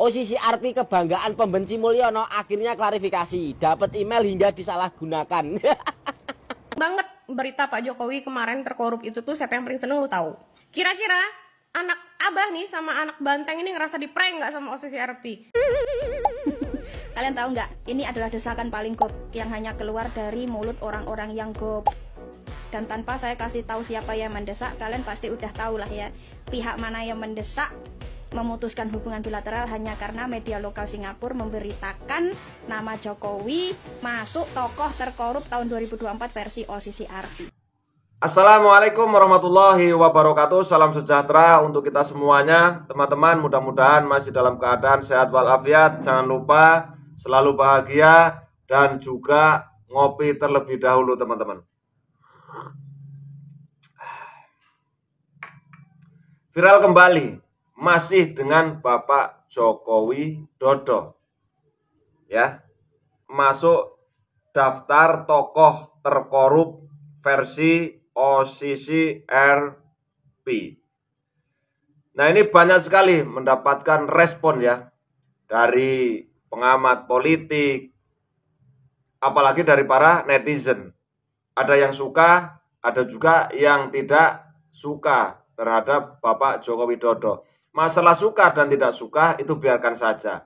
OSISI Arpi kebanggaan pembenci Mulyono akhirnya klarifikasi, dapat email hingga disalahgunakan. Banget berita Pak Jokowi kemarin terkorup itu tuh siapa yang paling seneng lu tahu? Kira-kira anak Abah nih sama anak Banteng ini ngerasa di-prank nggak sama OSISI Arpi? Kalian tahu nggak? Ini adalah desakan paling gop yang hanya keluar dari mulut orang-orang yang gop. Dan tanpa saya kasih tahu siapa yang mendesak, kalian pasti udah tahu lah ya. Pihak mana yang mendesak memutuskan hubungan bilateral hanya karena media lokal Singapura memberitakan nama Jokowi masuk tokoh terkorup tahun 2024 versi OSISI Arpi. Assalamualaikum warahmatullahi wabarakatuh. Salam sejahtera untuk kita semuanya. Teman-teman, mudah-mudahan masih dalam keadaan sehat walafiat. Jangan lupa selalu bahagia dan juga ngopi terlebih dahulu, teman-teman. Viral kembali masih dengan Bapak Jokowi Dodo, ya, masuk daftar tokoh terkorup versi OSISI RP. Nah, ini banyak sekali mendapatkan respon ya dari pengamat politik, apalagi dari para netizen. Ada yang suka, ada juga yang tidak suka terhadap Bapak Jokowi Dodo. Masalah suka dan tidak suka itu biarkan saja.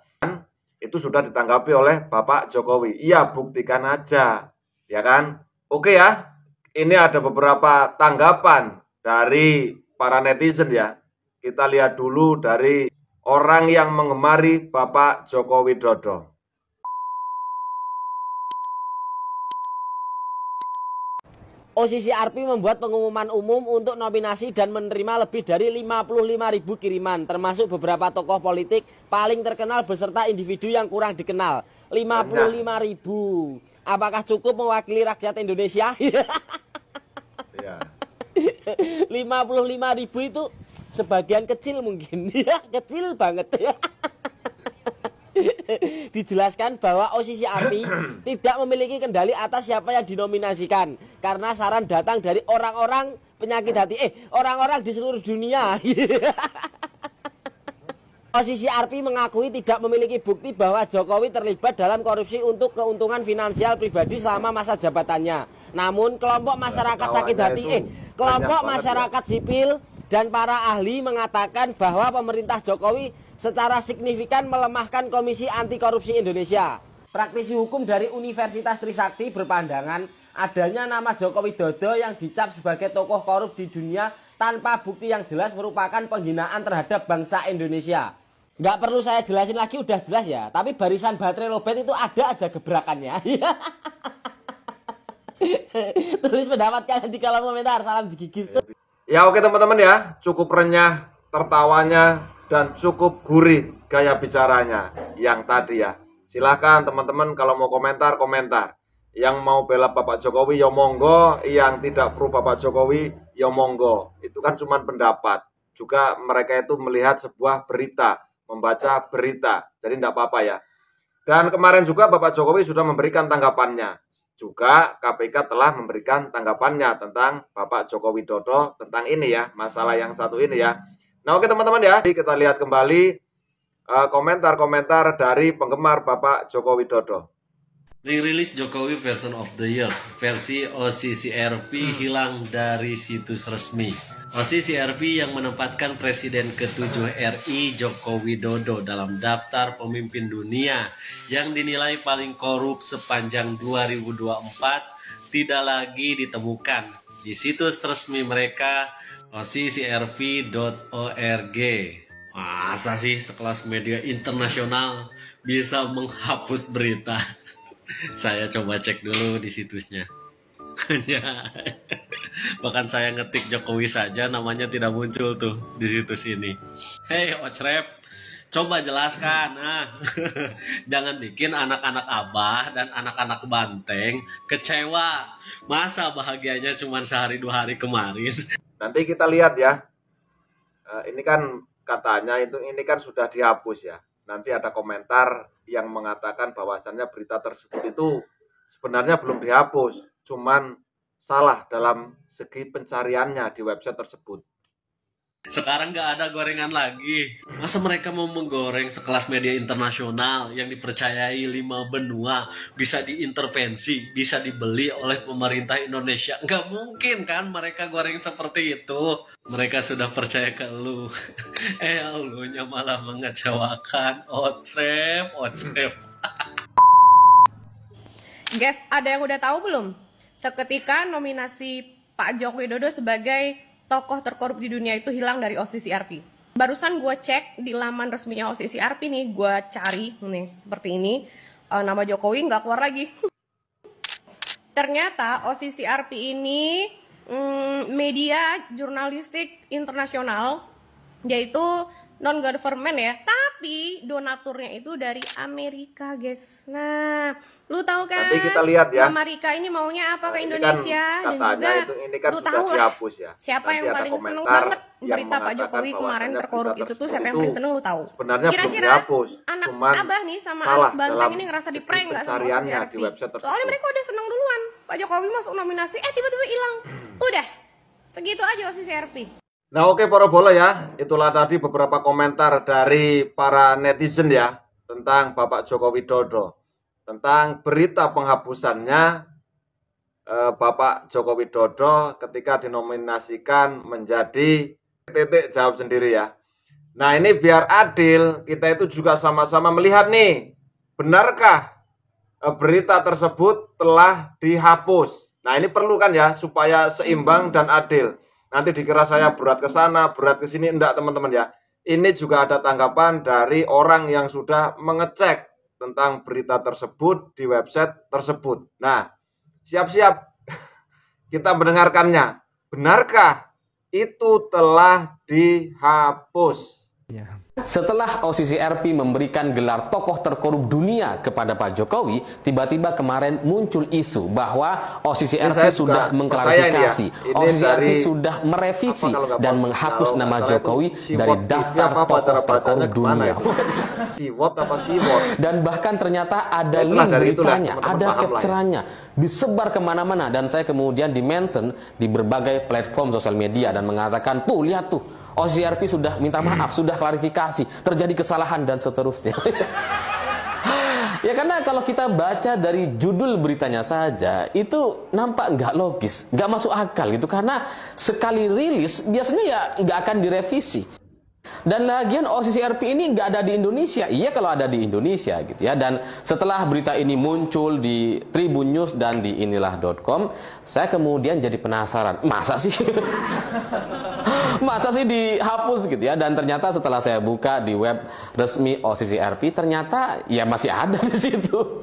Itu sudah ditanggapi oleh Bapak Jokowi. Iya, buktikan aja, ya kan? Oke ya, ini ada beberapa tanggapan dari para netizen ya. Kita lihat dulu dari orang yang mengemari Bapak Jokowi Dodo. OSISI Arpi membuat pengumuman umum untuk nominasi dan menerima lebih dari 55.000 kiriman, termasuk beberapa tokoh politik paling terkenal beserta individu yang kurang dikenal. 55.000. Apakah cukup mewakili rakyat Indonesia? Ya. 55.000 itu sebagian kecil mungkin, ya, kecil banget ya. Dijelaskan bahwa OSISI Arpi tidak memiliki kendali atas siapa yang dinominasikan karena saran datang dari orang-orang penyakit hati, orang-orang di seluruh dunia. OSISI Arpi mengakui tidak memiliki bukti bahwa Jokowi terlibat dalam korupsi untuk keuntungan finansial pribadi selama masa jabatannya. Namun kelompok masyarakat sakit hati, kelompok masyarakat sipil dan para ahli mengatakan bahwa pemerintah Jokowi secara signifikan melemahkan Komisi Anti Korupsi Indonesia. Praktisi hukum dari Universitas Trisakti berpandangan adanya nama Jokowi Dodo yang dicap sebagai tokoh korup di dunia tanpa bukti yang jelas merupakan penghinaan terhadap bangsa Indonesia. Nggak perlu saya jelasin lagi, udah jelas ya. Tapi barisan baterai lobet itu ada aja gebrakannya. Tulis pendapat kalian di kolom komentar. Salam Jigigis. Ya oke teman-teman ya, cukup renyah tertawanya dan cukup gurih gaya bicaranya yang tadi ya. Silahkan teman-teman kalau mau komentar. Yang mau bela Bapak Jokowi ya monggo, yang tidak pro Bapak Jokowi ya monggo. Itu kan cuma pendapat. Juga mereka itu melihat sebuah berita, membaca berita. Jadi tidak apa-apa ya. Dan kemarin juga Bapak Jokowi sudah memberikan tanggapannya. Juga KPK telah memberikan tanggapannya tentang Bapak Jokowi Dodo tentang ini ya, masalah yang satu ini ya. Nah oke teman-teman ya, kita lihat kembali komentar-komentar dari penggemar Bapak Jokowi Dodo. Rilis Jokowi version of the year, versi OSISI RP hilang dari situs resmi. OSISI RP yang menempatkan Presiden ke-7 RI Joko Widodo dalam daftar pemimpin dunia yang dinilai paling korup sepanjang 2024 tidak lagi ditemukan di situs resmi mereka osisirp.org. Masa sih sekelas media internasional bisa menghapus berita? Saya coba cek dulu di situsnya. Bahkan saya ngetik Jokowi saja namanya tidak muncul tuh di situs ini. Hei Ocrep, coba jelaskan. Jangan bikin anak-anak Abah dan anak-anak Banteng kecewa. Masa bahagianya cuma sehari 2 hari kemarin. Nanti kita lihat ya. Ini kan katanya ini kan sudah dihapus ya. Nanti ada komentar yang mengatakan bahwasannya berita tersebut itu sebenarnya belum dihapus, cuman salah dalam segi pencariannya di website tersebut. Sekarang nggak ada gorengan lagi. Masa mereka mau menggoreng sekelas media internasional yang dipercayai 5 benua, bisa diintervensi, bisa dibeli oleh pemerintah Indonesia? Nggak mungkin kan mereka goreng seperti itu. Mereka sudah percaya ke lu. Elunya malah mengecewakan. Otrep. Guys, ada yang udah tahu belum? Seketika nominasi Pak Joko Widodo sebagai tokoh terkorup di dunia itu hilang dari OCCRP. Barusan gue cek di laman resminya OCCRP nih, gue cari nih seperti ini, nama Jokowi nggak keluar lagi. Ternyata OCCRP ini media jurnalistik internasional, yaitu non-government ya, tapi donaturnya itu dari Amerika, guys. Nah, lu tahu kan? Nanti kita lihat ya. Amerika ini maunya apa ke Ini Indonesia kan dan juga ini kan lu sudah tahu lah dihapus ya. siapa Nanti yang ada paling seneng komentar banget yang berita Pak mengatakan Jokowi kemarin bahwasannya terkorup berita itu tuh, tersebut siapa yang itu paling seneng lu tahu? sebenarnya belum Kira-kira dihapus, anak cuman Abah nih sama salah anak Banteng dalam ini ngerasa di segi prank nggak sama pencariannya OCCRP? di website tersebut. Soalnya mereka udah seneng duluan. Pak Jokowi masuk nominasi, tiba-tiba hilang. Udah, segitu aja OCCRP. Nah oke para bola ya, itulah tadi beberapa komentar dari para netizen ya tentang Bapak Joko Widodo, tentang berita penghapusannya Bapak Joko Widodo ketika dinominasikan menjadi titik jawab sendiri ya. Nah ini biar adil, kita itu juga sama-sama melihat nih, benarkah berita tersebut telah dihapus. Nah ini perlu kan ya, supaya seimbang dan adil. Nanti dikira saya berat ke sana, berat ke sini, enggak teman-teman ya. Ini juga ada tanggapan dari orang yang sudah mengecek tentang berita tersebut di website tersebut. Nah, siap-siap kita mendengarkannya. Benarkah itu telah dihapus? Setelah OCCRP memberikan gelar tokoh terkorup dunia kepada Pak Jokowi, tiba-tiba kemarin muncul isu bahwa OCCRP sudah mengklarifikasi, OCCRP sudah merevisi dan menghapus nama Jokowi dari daftar tokoh terkorup dunia. Dan bahkan ternyata ada link beritanya, ada capture-nya, disebar kemana-mana, dan saya kemudian di-mention di berbagai platform sosial media dan mengatakan, tuh lihat tuh, OCCRP sudah minta maaf, sudah klarifikasi, terjadi kesalahan dan seterusnya. Ya karena kalau kita baca dari judul beritanya saja, itu nampak nggak logis, nggak masuk akal gitu. Karena sekali rilis biasanya ya nggak akan direvisi. Dan lagian OCCRP ini nggak ada di Indonesia. Iya kalau ada di Indonesia gitu ya. Dan setelah berita ini muncul di Tribun News dan di inilah.com, saya kemudian jadi penasaran, masa sih? Masa sih dihapus gitu ya. Dan ternyata setelah saya buka di web resmi OCCRP, ternyata ya masih ada di situ.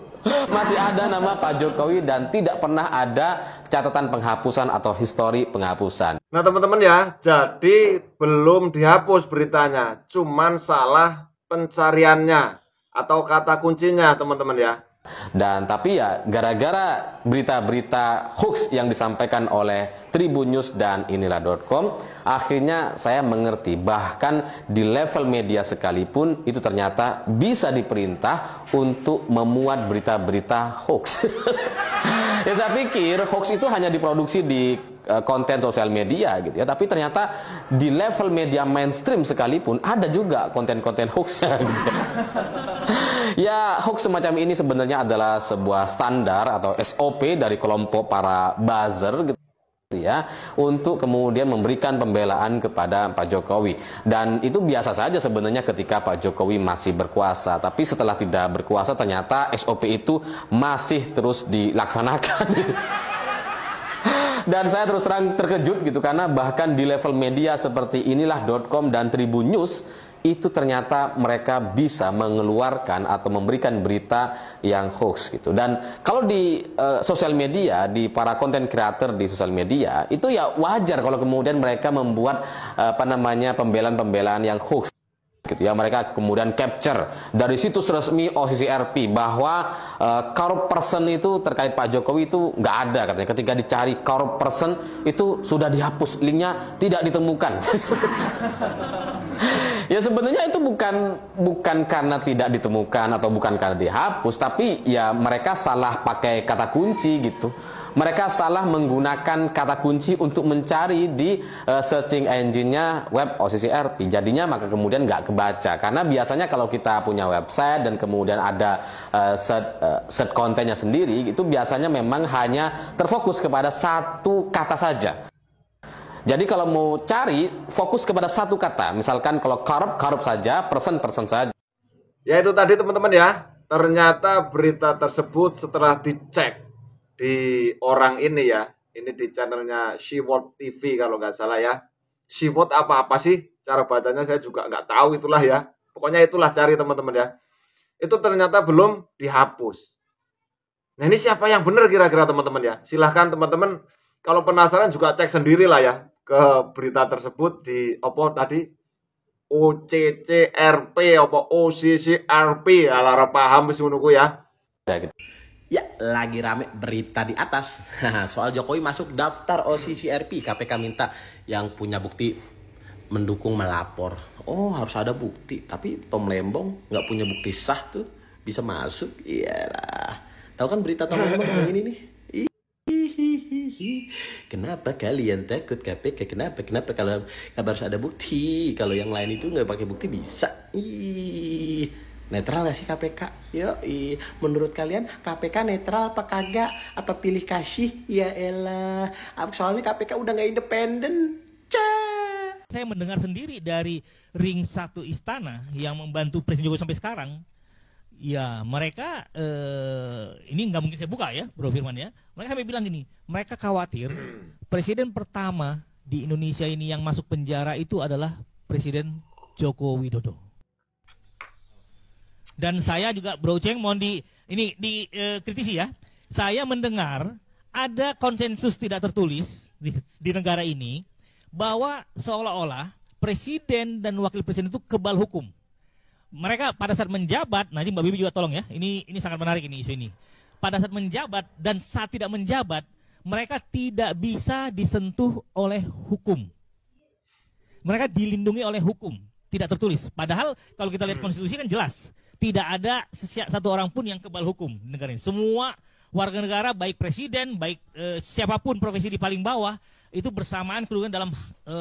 Masih ada nama Pak Jokowi dan tidak pernah ada catatan penghapusan atau histori penghapusan. Nah teman-teman ya, jadi belum dihapus beritanya, cuman salah pencariannya atau kata kuncinya teman-teman ya. Dan tapi ya gara-gara berita-berita hoax yang disampaikan oleh Tribun News dan inilah.com, akhirnya saya mengerti bahkan di level media sekalipun itu ternyata bisa diperintah untuk memuat berita-berita hoax. Ya saya pikir hoax itu hanya diproduksi di konten sosial media gitu ya, tapi ternyata di level media mainstream sekalipun ada juga konten-konten hoaxnya gitu. Ya hoax semacam ini sebenarnya adalah sebuah standar atau SOP dari kelompok para buzzer gitu ya, untuk kemudian memberikan pembelaan kepada Pak Jokowi. Dan itu biasa saja sebenarnya ketika Pak Jokowi masih berkuasa, tapi setelah tidak berkuasa ternyata SOP itu masih terus dilaksanakan gitu. Dan saya terus terang terkejut gitu, karena bahkan di level media seperti inilah.com dan Tribun News itu ternyata mereka bisa mengeluarkan atau memberikan berita yang hoax gitu. Dan kalau di sosial media, di para konten creator di sosial media, itu ya wajar kalau kemudian mereka membuat pembelaan-pembelaan yang hoax gitu ya. Mereka kemudian capture dari situs resmi OCCRP bahwa corrupt person itu terkait Pak Jokowi itu nggak ada katanya. Ketika dicari corrupt person itu sudah dihapus, linknya tidak ditemukan. Ya sebenarnya itu bukan karena tidak ditemukan atau bukan karena dihapus, tapi ya mereka salah pakai kata kunci gitu. mereka salah menggunakan kata kunci untuk mencari di searching engine-nya web OCC RP. Jadinya maka kemudian nggak kebaca. Karena biasanya kalau kita punya website dan kemudian ada set kontennya sendiri, itu biasanya memang hanya terfokus kepada satu kata saja. Jadi kalau mau cari, fokus kepada satu kata. Misalkan kalau korup saja, person saja. Ya itu tadi teman-teman ya. Ternyata berita tersebut setelah dicek di orang ini ya. Ini di channelnya Sheword TV kalau nggak salah ya. Sheword apa sih? Cara bacanya saya juga nggak tahu, itulah ya. Pokoknya itulah, cari teman-teman ya. Itu ternyata belum dihapus. Nah ini siapa yang benar kira-kira teman-teman ya? Silahkan teman-teman kalau penasaran juga cek sendiri lah ya ke berita tersebut di OCCRP apa OCCRP, alara paham wis ngono ku ya. Ya, lagi rame berita di atas soal Jokowi masuk daftar OCCRP. KPK minta yang punya bukti mendukung melapor. Oh, harus ada bukti. Tapi Tom Lembong nggak punya bukti sah tuh bisa masuk. Iyalah. Tahu kan berita Tom Lembong yang ini nih? Kenapa kalian takut KPK? Kenapa kalau harus ada bukti? Kalau yang lain itu nggak pakai bukti bisa. Netral nggak sih KPK? Menurut kalian KPK netral apa kagak? Apa pilih kasih? Ya elah. Soalnya KPK udah nggak independen. Saya mendengar sendiri dari ring 1 istana yang membantu Presiden Jokowi sampai sekarang. Ya mereka, ini nggak mungkin saya buka ya Bro Firman ya. Mereka sampai bilang gini, mereka khawatir presiden pertama di Indonesia ini yang masuk penjara itu adalah Presiden Joko Widodo. Dan saya juga Bro Ceng mohon kritisi ya. Saya mendengar ada konsensus tidak tertulis di negara ini bahwa seolah-olah presiden dan wakil presiden itu kebal hukum. Mereka pada saat menjabat, nanti Mbak Bibi juga tolong ya, ini sangat menarik ini isu ini. Pada saat menjabat dan saat tidak menjabat, mereka tidak bisa disentuh oleh hukum. Mereka dilindungi oleh hukum, tidak tertulis. Padahal kalau kita lihat konstitusi kan jelas, tidak ada satu orang pun yang kebal hukum di negara ini. Semua warga negara, baik presiden, baik siapapun profesi di paling bawah, itu bersamaan kedudukan dalam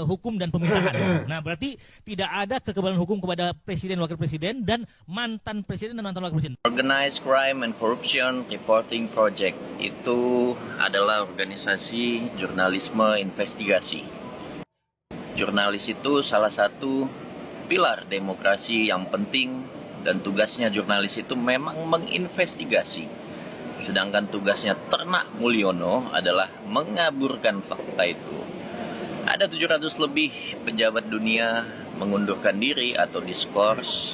hukum dan pemerintahan. Nah, berarti tidak ada kekebalan hukum kepada presiden, wakil presiden, dan mantan presiden dan mantan wakil presiden. Organized Crime and Corruption Reporting Project itu adalah organisasi jurnalisme investigasi. Jurnalis itu salah satu pilar demokrasi yang penting, dan tugasnya jurnalis itu memang menginvestigasi. Sedangkan tugasnya Ternak Mulyono adalah mengaburkan fakta itu. Ada 700 lebih pejabat dunia mengundurkan diri atau diskors.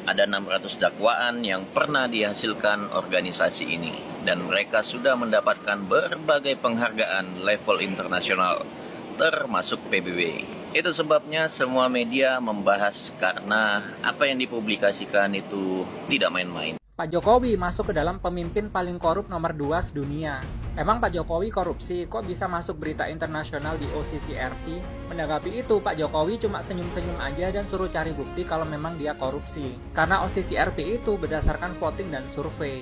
Ada 600 dakwaan yang pernah dihasilkan organisasi ini. Dan mereka sudah mendapatkan berbagai penghargaan level internasional, termasuk PBB. Itu sebabnya semua media membahas karena apa yang dipublikasikan itu tidak main-main. Pak Jokowi masuk ke dalam pemimpin paling korup nomor 2 sedunia. Emang Pak Jokowi korupsi, kok bisa masuk berita internasional di OCCRP? Menanggapi itu, Pak Jokowi cuma senyum-senyum aja dan suruh cari bukti kalau memang dia korupsi. Karena OCCRP itu berdasarkan voting dan survei.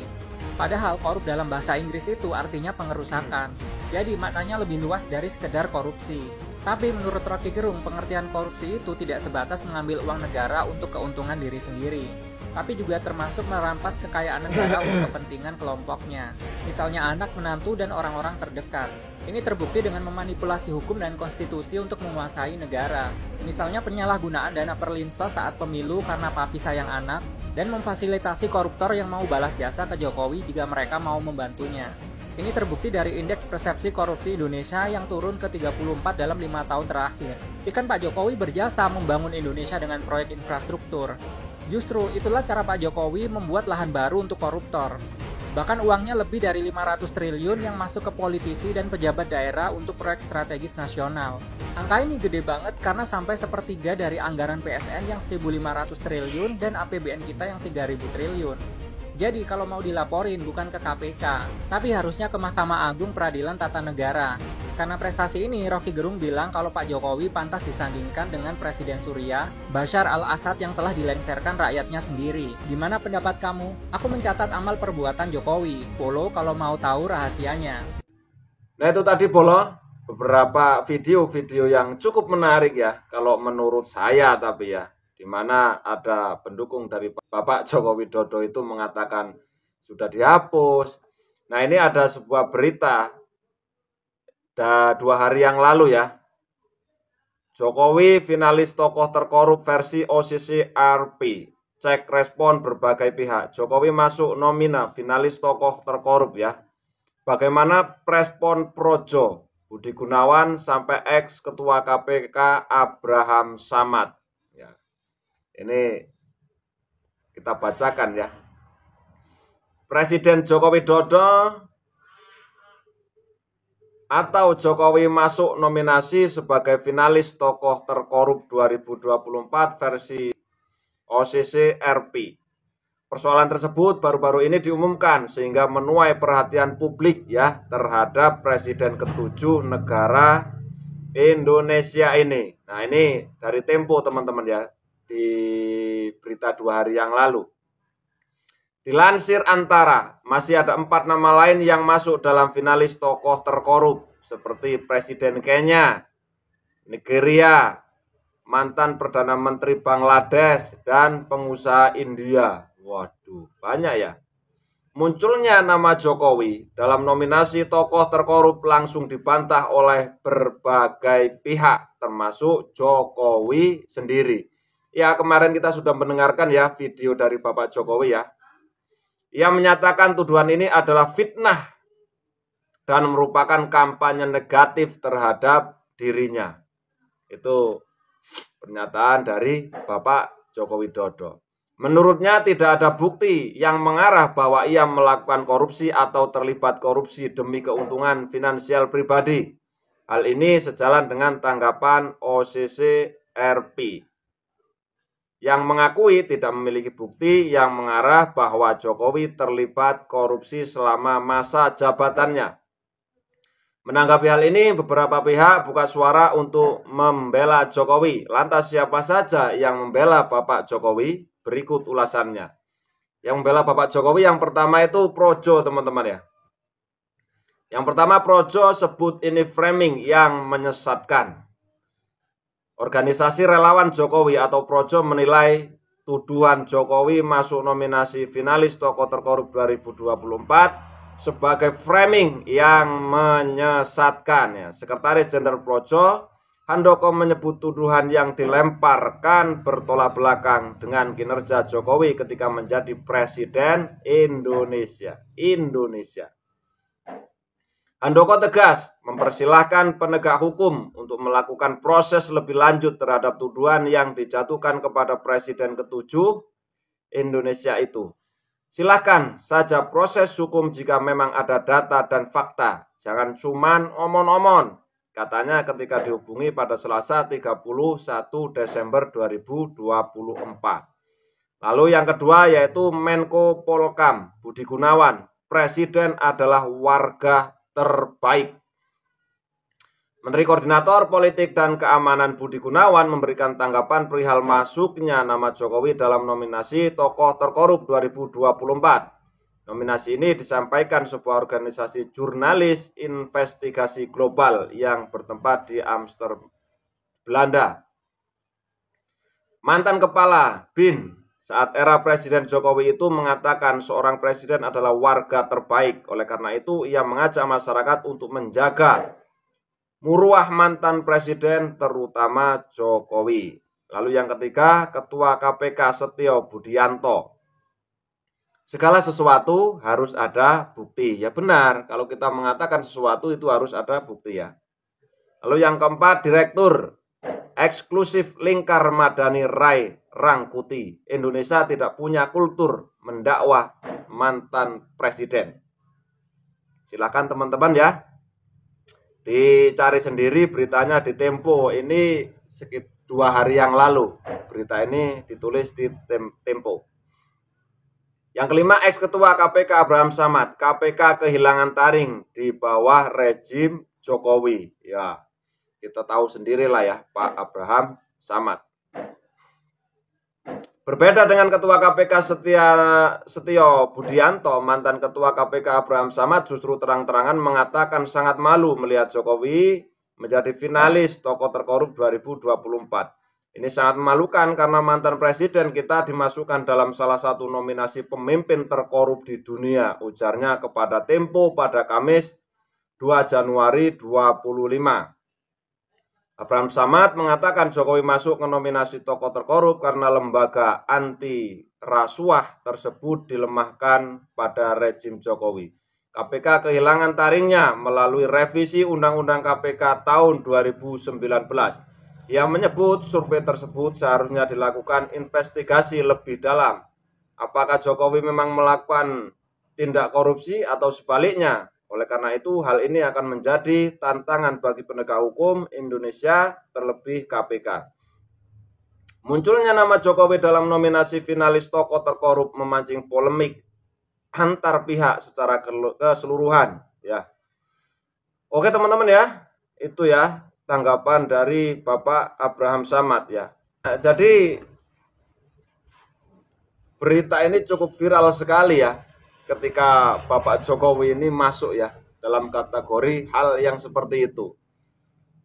Padahal korup dalam bahasa Inggris itu artinya pengerusakan. Jadi maknanya lebih luas dari sekedar korupsi. Tapi menurut Rocky Gerung, pengertian korupsi itu tidak sebatas mengambil uang negara untuk keuntungan diri sendiri, tapi juga termasuk merampas kekayaan negara untuk kepentingan kelompoknya. Misalnya anak, menantu, dan orang-orang terdekat. Ini terbukti dengan memanipulasi hukum dan konstitusi untuk menguasai negara. Misalnya penyalahgunaan dana perlinsos saat pemilu karena papi sayang anak, dan memfasilitasi koruptor yang mau balas jasa ke Jokowi jika mereka mau membantunya. Ini terbukti dari indeks persepsi korupsi Indonesia yang turun ke 34 dalam 5 tahun terakhir. Ikan Pak Jokowi berjasa membangun Indonesia dengan proyek infrastruktur. Justru itulah cara Pak Jokowi membuat lahan baru untuk koruptor. Bahkan uangnya lebih dari 500 triliun yang masuk ke politisi dan pejabat daerah untuk proyek strategis nasional. Angka ini gede banget karena sampai sepertiga dari anggaran PSN yang 1.500 triliun dan APBN kita yang 3.000 triliun. Jadi kalau mau dilaporin bukan ke KPK, tapi harusnya ke Mahkamah Agung Peradilan Tata Negara. Karena prestasi ini, Rocky Gerung bilang kalau Pak Jokowi pantas disandingkan dengan Presiden Suriah, Bashar al-Assad yang telah dilengsarkan rakyatnya sendiri. Gimana pendapat kamu? Aku mencatat amal perbuatan Jokowi. Follow kalau mau tahu rahasianya. Nah itu tadi beberapa video-video yang cukup menarik ya, kalau menurut saya tapi ya, di mana ada pendukung dari Bapak Joko Widodo itu mengatakan sudah dihapus. Nah ini ada sebuah berita 2 hari yang lalu ya. Jokowi finalis tokoh terkorup versi OCC RP. Cek respon berbagai pihak. Jokowi masuk nomina finalis tokoh terkorup ya. Bagaimana respon Projo, Budi Gunawan sampai ex Ketua KPK Abraham Samad. Ya. Ini kita bacakan ya. Presiden Joko Widodo atau Jokowi masuk nominasi sebagai finalis tokoh terkorup 2024 versi OCC RP. Persoalan tersebut baru-baru ini diumumkan sehingga menuai perhatian publik ya terhadap Presiden ke-7 negara Indonesia ini. Nah ini dari Tempo teman-teman ya, di berita 2 hari yang lalu. Dilansir Antara, masih ada 4 nama lain yang masuk dalam finalis tokoh terkorup seperti Presiden Kenya, Nigeria, mantan Perdana Menteri Bangladesh, dan pengusaha India. Waduh, banyak ya. Munculnya nama Jokowi dalam nominasi tokoh terkorup langsung dibantah oleh berbagai pihak, termasuk Jokowi sendiri. Ya, kemarin kita sudah mendengarkan ya video dari Bapak Jokowi ya. Ia menyatakan tuduhan ini adalah fitnah dan merupakan kampanye negatif terhadap dirinya. Itu pernyataan dari Bapak Joko Widodo. Menurutnya tidak ada bukti yang mengarah bahwa ia melakukan korupsi atau terlibat korupsi demi keuntungan finansial pribadi. Hal ini sejalan dengan tanggapan OCC RP yang mengakui tidak memiliki bukti yang mengarah bahwa Jokowi terlibat korupsi selama masa jabatannya. Menanggapi hal ini, beberapa pihak buka suara untuk membela Jokowi. Lantas siapa saja yang membela Bapak Jokowi? Berikut ulasannya. Yang membela Bapak Jokowi yang pertama itu Projo teman-teman ya. Yang pertama Projo sebut ini framing yang menyesatkan. Organisasi Relawan Jokowi atau Projo menilai tuduhan Jokowi masuk nominasi finalis tokoh terkorup 2024 sebagai framing yang menyesatkan ya. Sekretaris Jenderal Projo Handoko menyebut tuduhan yang dilemparkan bertolak belakang dengan kinerja Jokowi ketika menjadi Presiden Indonesia. Handoko tegas mempersilahkan penegak hukum untuk melakukan proses lebih lanjut terhadap tuduhan yang dijatuhkan kepada Presiden ke-7 Indonesia itu. Silakan saja proses hukum jika memang ada data dan fakta. Jangan cuman omon-omon, katanya ketika dihubungi pada Selasa 31 Desember 2024. Lalu yang kedua yaitu Menko Polhukam Budi Gunawan. Presiden adalah warga terbaik. Menteri Koordinator Politik dan Keamanan Budi Gunawan memberikan tanggapan perihal masuknya nama Jokowi dalam nominasi tokoh terkorup 2024. Nominasi ini disampaikan sebuah organisasi jurnalis investigasi global yang bertempat di Amsterdam, Belanda. Mantan Kepala BIN saat era Presiden Jokowi itu mengatakan seorang presiden adalah warga terbaik. Oleh karena itu, ia mengajak masyarakat untuk menjaga muruah mantan presiden terutama Jokowi. Lalu yang ketiga, Ketua KPK Setio Budianto. Segala sesuatu harus ada bukti. Ya benar, kalau kita mengatakan sesuatu itu harus ada bukti ya. Lalu yang keempat, Direktur Eksklusif Lingkar Madani Rai Rangkuti. Indonesia tidak punya kultur mendakwah mantan presiden. Silakan teman-teman ya. Dicari sendiri beritanya di Tempo. Ini sekitar 2 hari yang lalu. Berita ini ditulis di Tempo. Yang kelima, ex-ketua KPK Abraham Samad. KPK kehilangan taring di bawah rejim Jokowi. Ya, kita tahu sendirilah ya Pak Abraham Samad. Berbeda dengan Ketua KPK Setio Budianto, mantan Ketua KPK Abraham Samad justru terang-terangan mengatakan sangat malu melihat Jokowi menjadi finalis tokoh terkorup 2024. Ini sangat memalukan karena mantan presiden kita dimasukkan dalam salah satu nominasi pemimpin terkorup di dunia, ujarnya kepada Tempo pada Kamis 2 Januari 2025. Abraham Samad mengatakan Jokowi masuk ke nominasi tokoh terkorup karena lembaga anti rasuah tersebut dilemahkan pada rejim Jokowi. KPK kehilangan taringnya melalui revisi Undang-Undang KPK tahun 2019 yang menyebut survei tersebut seharusnya dilakukan investigasi lebih dalam. Apakah Jokowi memang melakukan tindak korupsi atau sebaliknya? Oleh karena itu, hal ini akan menjadi tantangan bagi penegak hukum Indonesia, terlebih KPK. Munculnya nama Jokowi dalam nominasi finalis tokoh terkorup memancing polemik antar pihak secara keseluruhan. Ya. Oke teman-teman ya, itu ya tanggapan dari Bapak Abraham Samad ya. Jadi berita ini cukup viral sekali ya. Ketika Bapak Jokowi ini masuk ya dalam kategori hal yang seperti itu.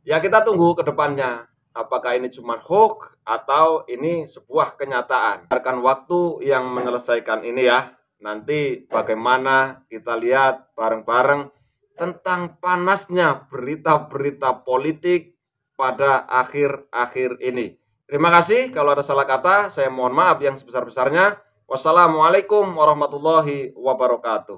Ya kita tunggu ke depannya. Apakah ini cuma hoax atau ini sebuah kenyataan. Biarkan waktu yang menyelesaikan ini ya. Nanti bagaimana kita lihat bareng-bareng tentang panasnya berita-berita politik pada akhir-akhir ini. Terima kasih. Kalau ada salah kata, saya mohon maaf yang sebesar-besarnya. Wassalamualaikum warahmatullahi wabarakatuh.